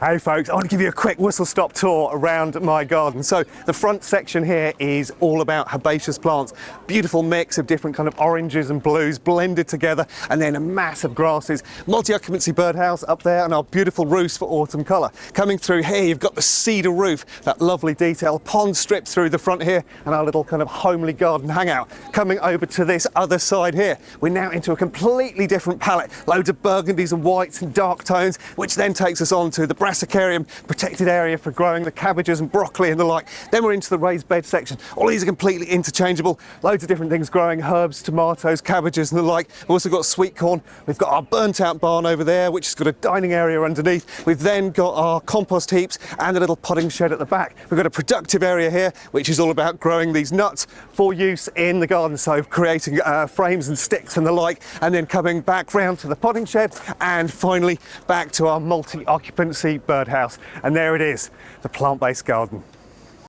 Hey folks, I want to give you a quick whistle-stop tour around my garden. So the front section here is all about herbaceous plants. Beautiful mix of different kind of oranges and blues blended together, and then a mass of grasses. Multi-occupancy birdhouse up there, and our beautiful roofs for autumn colour. Coming through here, you've got the cedar roof, that lovely detail, pond strip through the front here, and our little kind of homely garden hangout. Coming over to this other side here, we're now into a completely different palette. Loads of burgundies and whites and dark tones, which then takes us on to the brassicarium, protected area for growing the cabbages and broccoli and the like. Then we're into the raised bed section. All these are completely interchangeable. Loads of different things growing, herbs, tomatoes, cabbages and the like. We've also got sweet corn. We've got our burnt out barn over there, which has got a dining area underneath. We've then got our compost heaps and a little potting shed at the back. We've got a productive area here, which is all about growing these nuts for use in the garden. So creating frames and sticks and the like, and then coming back round to the potting shed, and finally back to our multi-occupancy birdhouse. And there it is, the plant-based garden.